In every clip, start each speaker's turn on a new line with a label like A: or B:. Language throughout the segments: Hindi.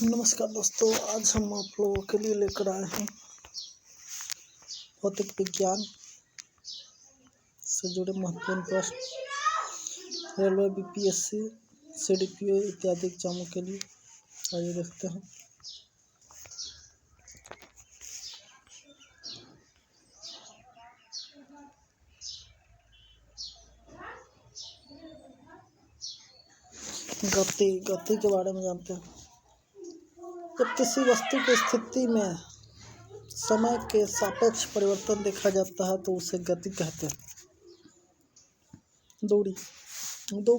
A: नमस्कार दोस्तों, आज हम आप लोगों के लिए लेकर आए हैं भौतिक विज्ञान से जुड़े महत्वपूर्ण प्रश्न रेलवे, बीपीएससी, सीडीपीओ इत्यादि एग्जामों के लिए। आइए देखते हैं। गति के बारे में जानते हैं। जब किसी वस्तु की स्थिति में समय के सापेक्ष परिवर्तन देखा जाता है तो उसे गति कहते हैं। दूरी दो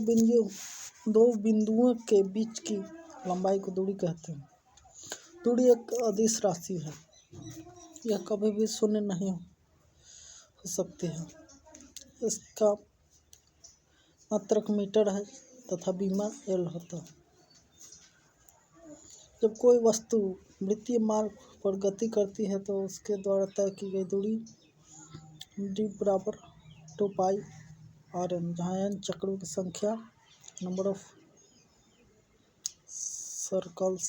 A: बिंदुओं के बीच की लंबाई को दूरी कहते हैं। दूरी एक अदिश राशि है, यह कभी भी शून्य नहीं हो सकती है। इसका मात्रक मीटर है तथा बीमा एल होता है। जब कोई वस्तु वृत्तीय मार्ग पर गति करती है तो उसके द्वारा तय की गई दूरी d बराबर 2π/n, जहाँ n चक्रों की संख्या, नंबर ऑफ सर्कल्स।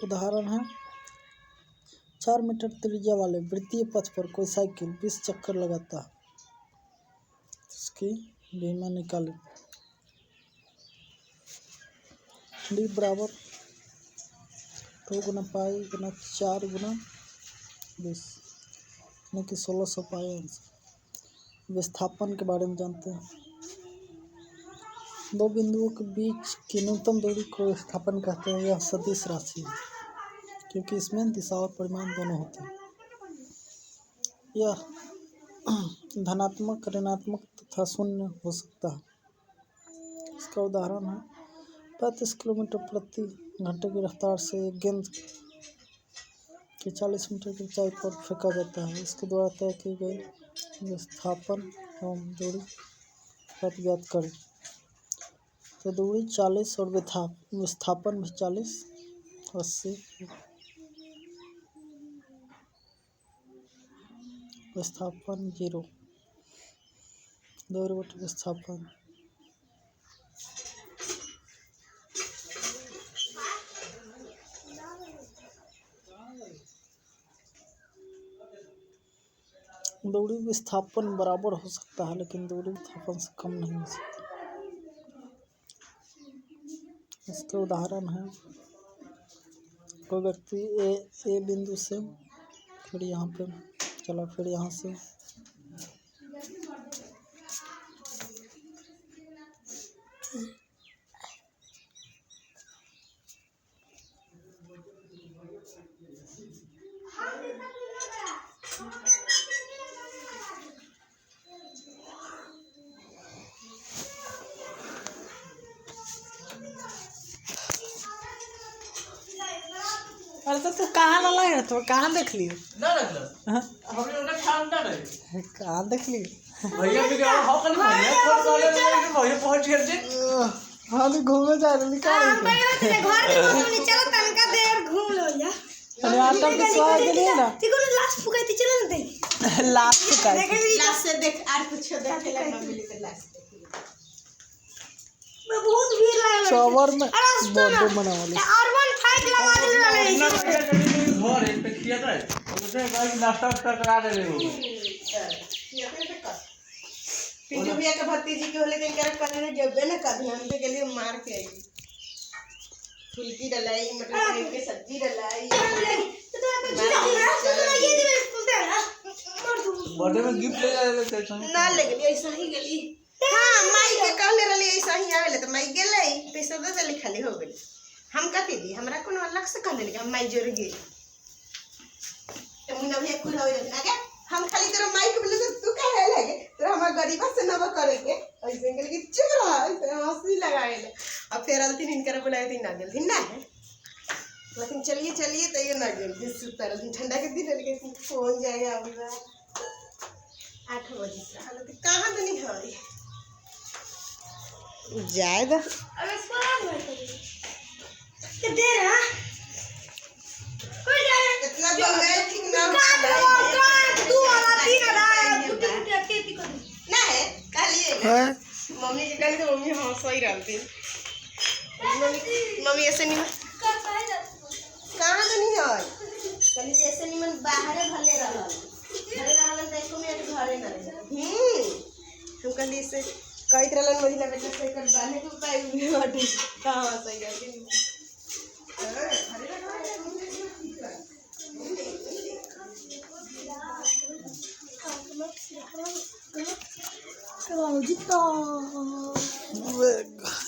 A: उदाहरण है, 4 मीटर त्रिज्या वाले वृत्तीय पथ पर कोई साइकिल 20 चक्कर लगाता है, इसकी बीमा निकालें। d बराबर 2 × π × 4 × 20 यानी कि 1600 π/n। विस्थापन के बारे में जानते हैं। दो बिंदुओं के बीच की न्यूनतम दूरी को विस्थापन कहते हैं। यह सदिश राशि है क्योंकि इसमें दिशा और परिमाण दोनों होते हैं। यह धनात्मक, ऋणात्मक तथा शून्य हो सकता है। इसका उदाहरण है, 35 किलोमीटर प्रति घंटे की रफ्तार से एक गेंद की 40 मीटर की ऊंचाई पर फेंका जाता है। इसके द्वारा तय की गई विस्थापन एवं दूरी ज्ञात करें। तो दूरी 40 और विस्थापन भी 40, 80। विस्थापन 0, दूरी बटे विस्थापन। दूरी विस्थापन बराबर हो सकता है लेकिन दूरी विस्थापन से कम नहीं हो सकती। इसके उदाहरण है, कोई व्यक्ति ए बिंदु से फिर यहाँ पे चला, फिर यहाँ से अरे तो तू कहाँ लगा है? तो कहाँ देख ली?
B: ना लगला हमने उन्हें ठान ना नहीं
A: कहाँ देख ली?
B: भैया भी क्या हो कल भैया फोन कॉल में भैया पहुंच गए थे।
A: हाँ तो घूमने जा रहे हैं।
C: हां भैया तेरे घर के घूमने चलो, तनका देर घूम लो या।
A: अरे आटा के स्वाद के लिए ना
C: देखो ना, लास्ट फुकाई थी, चलो ना देख।
A: लास्ट फुकाई
C: लास्ट से देख और कुछ देख ले ना मिली तो लास्ट मैं बहुत भीड़ लगा
A: चौवर में बर्थडे मनावाले
C: R15 लगा दे रहे
B: अपना
C: हैं।
B: घर है पे किया था उसे भाई नाश्ता करा दे रहे हो
C: पिंटू भैया के भतीजी के होले के कर करने जबे ना कभी हम के लिए मार के आई फुलकी डलाई, मटर पनीर की सब्जी डलाई। तो ये दे
B: बर्थडे में गिफ्ट ले आए थे
C: ना ले गेली, ऐसा ही गेली। हां माई के कहले रहली ऐसा ही आवेले तो माई गेलै, पैसा दे देली, खाली हो गेली। हम कथि दी, हमरा कोनो अलग से कहले कि हम माई जोड़ गेली तो मुन्ना भैया कुल होई रहना के हम खाली तेरा माई के बोले तू कहे लगे तो हम गरीबा से नवा करे के ऐसे के कि चुप रहा, ऐसे हंसी लगाएले। अब फिर अलथिन इनकर बुलाए थी ना गेल थी ना है, लेकिन चलिए तो ये ना गेल जिस सुतर ठंडा के दिन लेकिन फोन जाएगा अभी 8 बजे से हालत कहां तो नहीं है जायदा। अरे सुन तो दे रहा कोई जाए इतना बंगाल ठीक नाम तू वाला 3000 बुटी बुटी अटेती कर ना है कालिए है मम्मी के कहले तो मम्मी हाँ सही रहती। मम्मी ऐसे नहीं कहाँ तो नहीं है कल से ऐसे नहीं मन बाहर भले रहल घरे रहल त एको मिनट घरे न रहे। हम कहली से कहत रहलन महिला बेटा से कर बाने के उपाय भी बाटे कहाँ सही रहती।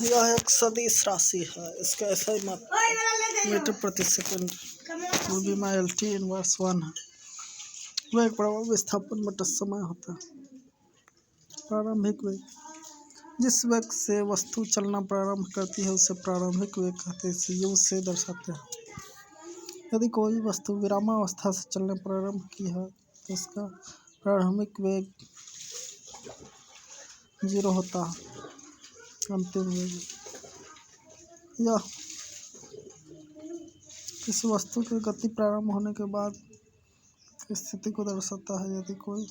A: यह एक सदिश राशि है। इसका ऐसा ही मीटर प्रति सेकंड LT इनवर्स 1 है। वह एक प्रभाव विस्थापन बटा समय होता है। प्रारंभिक वेग जिस वेग से वस्तु चलना प्रारंभ करती है उसे प्रारंभिक वेग कहते हैं। इसे U से दर्शाते हैं। यदि कोई वस्तु विरामावस्था से चलना प्रारंभ की है तो उसका प्रारंभिक वेग 0 होता है। अंतिम वेग यह किसी वस्तु की गति प्रारंभ होने के बाद की स्थिति को दर्शाता है। यदि कोई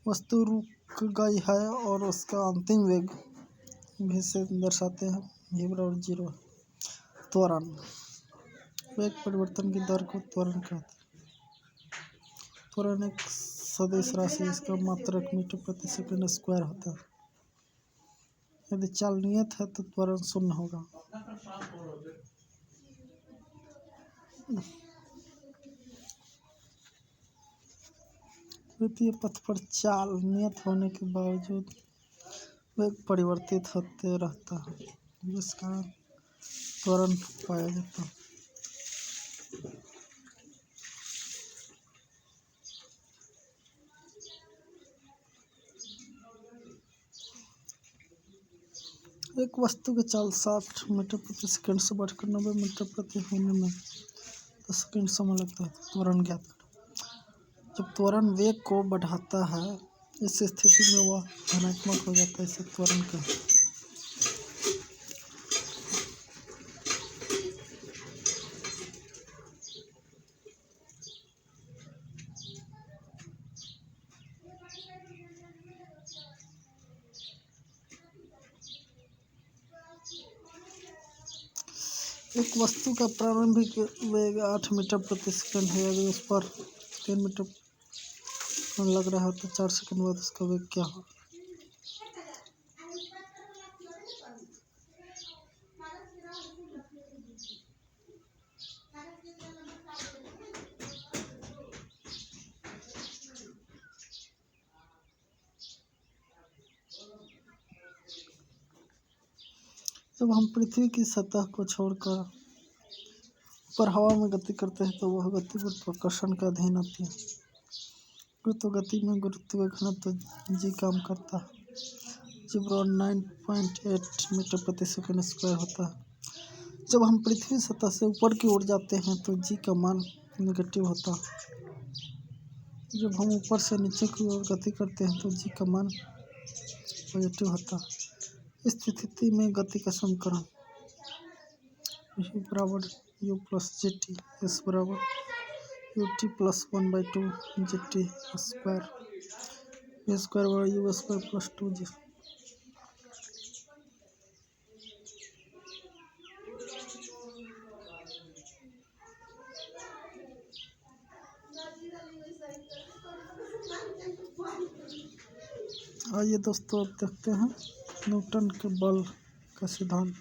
A: वस्तु रुक गई है और उसका अंतिम वेग भी से दर्शाते हैं। V बराबर 0। त्वरण वेग परिवर्तन की दर को त्वरण कहते हैं। त्वरण एक सदिश राशि इसका मात्रक मीटर प्रति सेकंड स्क्वायर होता है। यदि चाल नियत है तो त्वरण 0 होगा। वृत्तीय पथ पर चाल नियत होने के बावजूद वेग परिवर्तित होते रहता है जिस कारण त्वरण पाया जाता है। एक वस्तु की चाल 60 मीटर प्रति सेकंड से बढ़कर 90 मीटर प्रति होने में 10 सेकंड समय लगता है। त्वरण ज्ञात करें। जब त्वरण वेग को बढ़ाता है इस स्थिति में वह धनात्मक हो जाता है। इसे त्वरण कहते हैं। एक वस्तु का प्रारंभिक वेग 8 मीटर प्रति सेकंड है। यदि उस पर 3 मीटर लग रहा है तो 4 सेकंड बाद उसका वेग क्या होगा? जब हम पृथ्वी की सतह को छोड़कर ऊपर हवा में गति करते हैं तो वह गति गुरुत्वाकर्षण के अधीन होती है। गुरुत्वागति में गुरुत्वीय घनत्व G काम करता है। G बराबर 9.8 मीटर प्रति सेकंड स्क्वायर होता है। जब हम पृथ्वी सतह से ऊपर की ओर जाते हैं तो G का मान नेगेटिव होता है। जब हम ऊपर से नीचे की ओर गति करते हैं तो G का मान पॉजिटिव होता है। इस स्थिति में गति का समीकरण U बराबर U प्लस GT S बराबर UT plus 1/2 GT square V square बराबर U स्क्वायर प्लस 2G। आइए दोस्तों अब देखते हैं न्यूटन के बल का सिद्धांत।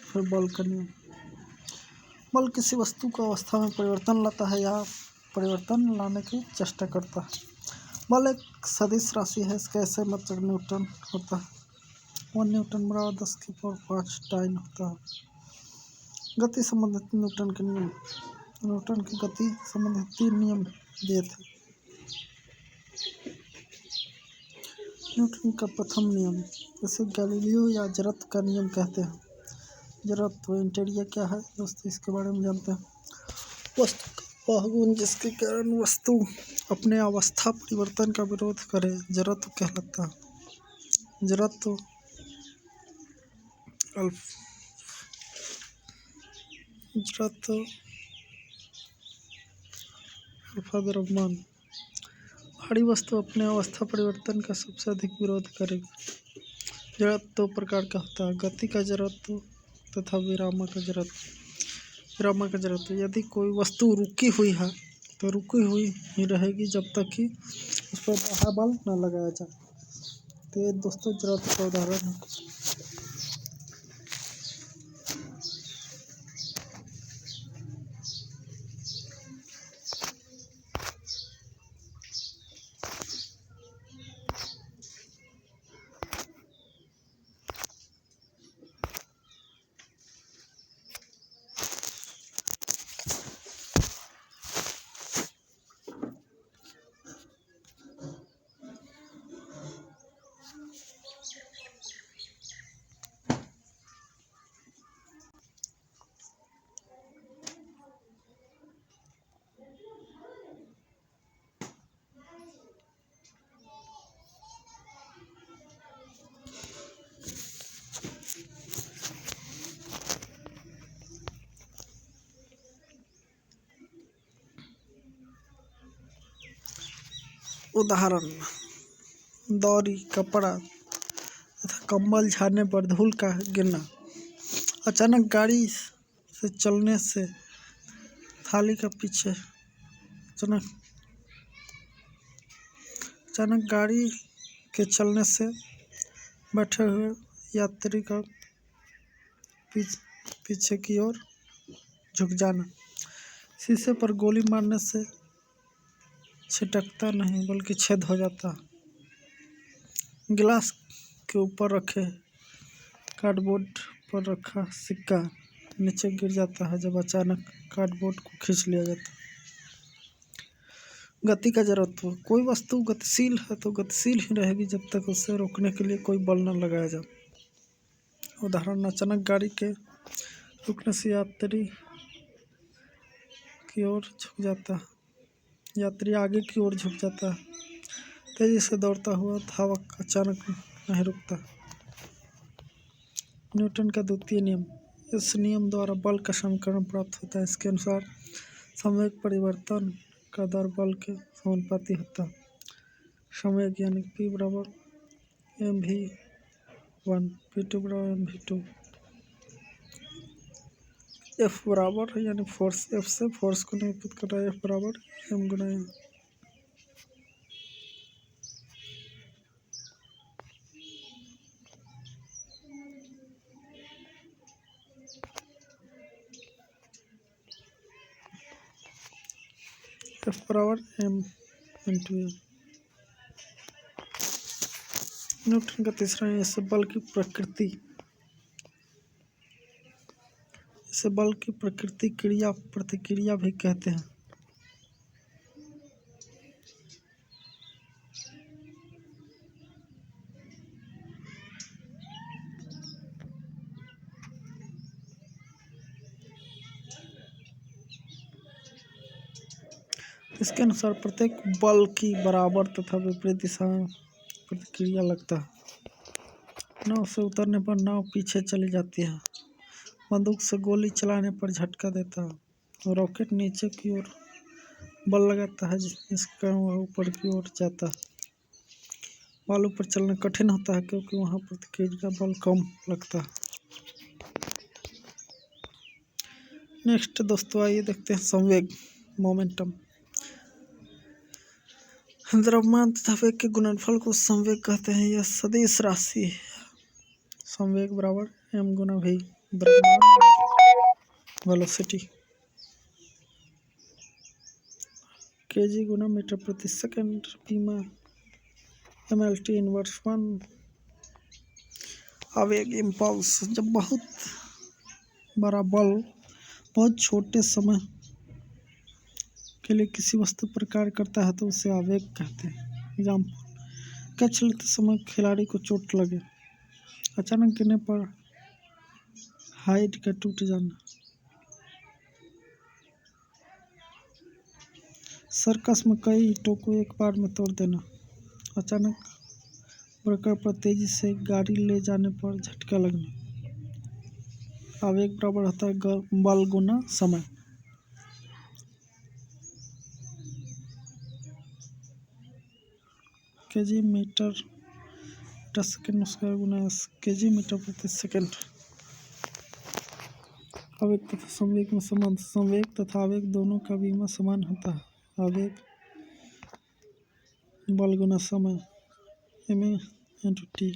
A: फिर बल का नियम। बल किसी वस्तु को अवस्था में परिवर्तन लाता है या परिवर्तन लाने की चेष्टा करता है। बल एक सदिश राशि है। इसका ऐसे मतलब न्यूटन होता है। 1 न्यूटन बराबर 10⁵ डाइन होता है। गति संबंधित न्यूटन के नियम। न्यूटन की गति संबंधित 3 नियम दिए थे। न्यूटन का प्रथम नियम इसे गैलीलियो या जड़त्व का नियम कहते हैं। जड़त्व इंटीरियर क्या है दोस्तों इसके बारे में जानते हैं। वस्तु का वह गुण जिसके कारण वस्तु अपने अवस्था परिवर्तन का विरोध करे जड़त्व कहलाता है। जड़त्व क्षेत्रफल द्रव्यमान। भारी वस्तु अपने अवस्था परिवर्तन का सबसे अधिक विरोध करेगी। जड़त्व दो प्रकार का होता है, गति का जड़त्व तथा विरामक का जड़त्व। विरामक का जड़त्व, यदि कोई वस्तु रुकी हुई है तो रुकी हुई ही रहेगी जब तक कि उस पर बाह्य बल न लगाया जाए। तो ये दोस्तों जड़त्व का उदाहरण है। उदाहरण, दौरी, कपड़ा तथा कंबल झाड़ने पर धूल का गिरना। अचानक गाड़ी से चलने से थाली का पीछे अचानक गाड़ी के चलने से बैठे हुए यात्री का पीछे की ओर झुक जाना। शीशे पर गोली मारने से छिटकता नहीं बल्कि छेद हो जाता। गिलास के ऊपर रखे कार्डबोर्ड पर रखा सिक्का नीचे गिर जाता है जब अचानक कार्डबोर्ड को खींच लिया जाता है। गति का जड़त्व, कोई वस्तु गतिशील है तो गतिशील ही रहेगी जब तक उसे रोकने के लिए कोई बल न लगाया जाए। उदाहरण, अचानक गाड़ी के रुकने से यात्री की ओर झुक जाता है। यात्री आगे की ओर झुक जाता है। तेजी से दौड़ता हुआ धावक अचानक नहीं रुकता। न्यूटन का द्वितीय नियम, इस नियम द्वारा बल का समीकरण प्राप्त होता है। इसके अनुसार संवेग परिवर्तन का दर बल के समानुपाती होता है। संवेग यानी P बराबर mv1, P2 बराबर mv2। F बराबर यानी फोर्स, F से फोर्स को निरूपित कर रहा है, F बराबर m गुना m। F बराबर m इंटू m। न्यूटन का तीसरा नियम, इससे बल की प्रकृति क्रिया प्रतिक्रिया भी कहते हैं। इसके अनुसार प्रत्येक बल की बराबर तथा विपरीत दिशा में प्रतिक्रिया लगता है। नाव से उतरने पर नाव पीछे चली जाती है। बंदूक से गोली चलाने पर झटका देता है। रॉकेट नीचे की ओर बल लगाता है जिसके कारण वह ऊपर की ओर जाता है। बालू पर चलना कठिन होता है क्योंकि वहाँ प्रतिक्रिया बल कम लगता है। नेक्स्ट दोस्तों, आइए देखते हैं संवेग, मोमेंटम। द्रव्यमान तथा वेग के गुणनफल को संवेग कहते हैं। यह सदिश राशि है। संवेग बराबर m गुना v, द्रव्यमान वेलोसिटी kg गुना मीटर प्रति सेकंड, पीमा mlt इनवर्स 1। आवेग, इम्पल्स, जब बहुत बड़ा बल बहुत छोटे समय के लिए किसी वस्तु पर कार्य करता है तो उसे आवेग कहते हैं। एग्जाम्पल, कैच लेते समय खिलाड़ी को चोट लगे, अचानक गिरने पर हाइड का टूट जाना, सर्कस में कई ईंटों को एक बार में तोड़ देना, अचानक ब्रेकर पर तेजी से गाड़ी ले जाने पर झटका लगना। आवेग बराबर होता है बल गुना समय। केजी मीटर सेकेंड स्क्वायर गुना केजी मीटर प्रति सेकेंड। आवेग तथा संवेग में संबंध। संवेग तथा आवेग दोनों का विमा समान होता है। आवेग बल गुना समय m/t।